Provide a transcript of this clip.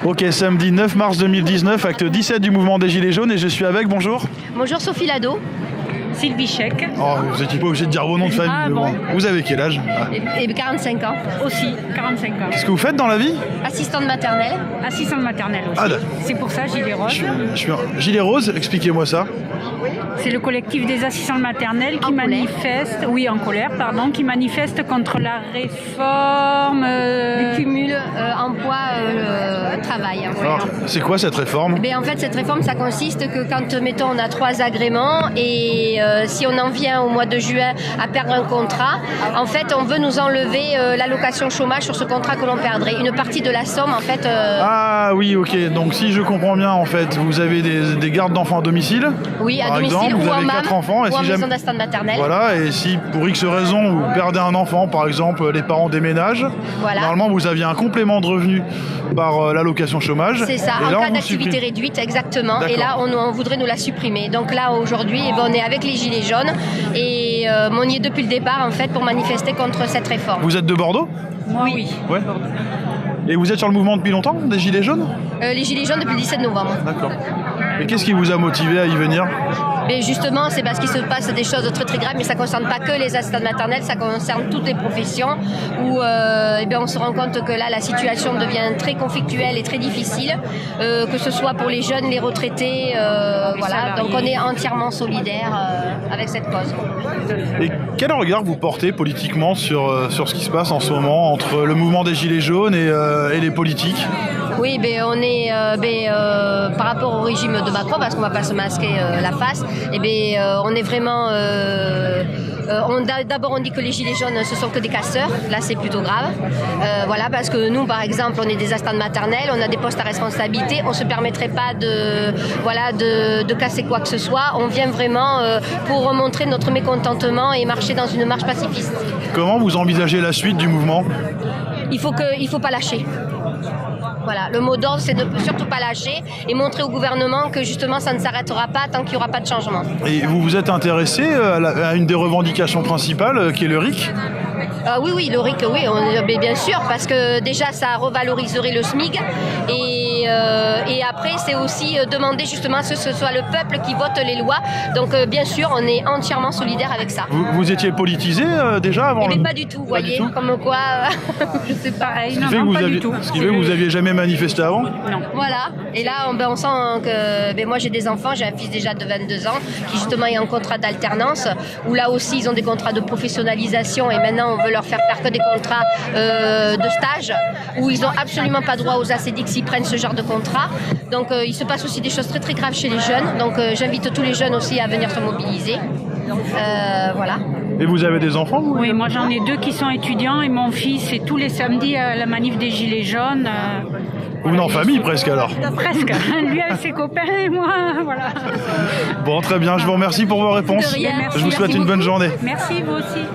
Ok, samedi 9 mars 2019, acte 17 du mouvement des Gilets jaunes et je suis avec, bonjour. Bonjour Sophie Lado. Sylvie Chèque. Oh, vous n'étiez pas obligé de dire vos noms de famille. Ah, mais bon. Vous avez quel âge? Et 45 ans. Aussi, 45 ans. Qu'est-ce que vous faites dans la vie? Assistante maternelle. Assistante maternelle aussi. Ah, d'accord. C'est pour ça Gilet Rose. Je suis un gilet rose, expliquez-moi ça. C'est le collectif des assistantes maternelles qui manifeste, en colère, qui manifeste contre la réforme Du cumul emploi-travail. Alors, c'est quoi cette réforme? En fait, cette réforme, ça consiste que quand, mettons, on a 3 agréments et si on en vient au mois de juin à perdre un contrat, en fait, on veut nous enlever l'allocation chômage sur ce contrat que l'on perdrait. Une partie de la somme, en fait... Ah oui, ok. Donc si je comprends bien, en fait, vous avez des gardes d'enfants à domicile? Oui, à par domicile exemple, vous ou en avez MAM, 4 enfants, et ou en si maison d'assistante maternelle. Voilà, et si pour X raison vous perdez un enfant, par exemple les parents déménagent, Voilà. normalement vous aviez un complément de revenu par l'allocation chômage. C'est ça, et en là, cas on d'activité supprime. réduite, exactement. D'accord. Et là, on voudrait nous la supprimer. Donc là, aujourd'hui, on est avec les Gilets jaunes et on y est depuis le départ, en fait, pour manifester contre cette réforme. Vous êtes de Bordeaux? Moi, oui. Ouais. Et vous êtes sur le mouvement depuis longtemps, des Gilets jaunes? Les Gilets jaunes depuis le 17 novembre. D'accord. Et qu'est-ce qui vous a motivé à y venir? Mais justement, c'est parce qu'il se passe des choses très très graves, mais ça ne concerne pas que les assistantes maternelles, ça concerne toutes les professions où on se rend compte que là, la situation devient très conflictuelle et très difficile, que ce soit pour les jeunes, les retraités, voilà. Donc on est entièrement solidaires avec cette cause. Et quel regard vous portez politiquement sur ce qui se passe en ce moment entre le mouvement des Gilets jaunes et les politiques? Oui, on est par rapport au régime de Macron, parce qu'on ne va pas se masquer la face, on est vraiment... D'abord, on dit que les Gilets jaunes, ce sont que des casseurs. Là, c'est plutôt grave. Voilà, parce que nous, par exemple, on est des assistantes maternelles, on a des postes à responsabilité, on ne se permettrait pas de casser quoi que ce soit. On vient vraiment pour montrer notre mécontentement et marcher dans une marche pacifiste. Comment vous envisagez la suite du mouvement? Il faut pas lâcher. Voilà, le mot d'ordre, c'est de ne surtout pas lâcher et montrer au gouvernement que justement ça ne s'arrêtera pas tant qu'il n'y aura pas de changement. Et vous vous êtes intéressé à une des revendications principales, qui est le RIC? Oui, le RIC, oui, bien sûr, parce que déjà ça revaloriserait le SMIC et après c'est aussi demander justement que ce soit le peuple qui vote les lois. Donc bien sûr, on est entièrement solidaire avec ça. Vous étiez politisé déjà avant? Pas du tout, vous voyez, comme quoi, C'est pareil, Ce qui fait que vous aviez jamais manifesté avant? Non. Voilà, et là on sent que moi j'ai des enfants, j'ai un fils déjà de 22 ans qui justement est en contrat d'alternance, où là aussi ils ont des contrats de professionnalisation et maintenant on veut leur faire que des contrats de stage, où ils n'ont absolument pas droit aux ACDIC s'ils prennent ce genre de contrat. Donc il se passe aussi des choses très très graves chez les jeunes, donc j'invite tous les jeunes aussi à venir se mobiliser. Voilà. Et vous avez des enfants, vous? Oui, moi j'en ai 2 qui sont étudiants et mon fils est tous les samedis à la manif des Gilets jaunes. Vous venez en famille presque alors? Presque. Lui avec ses copains et moi, voilà. Bon, très bien, je vous remercie pour vos réponses. De rien. Je vous souhaite une bonne journée. Merci, vous aussi.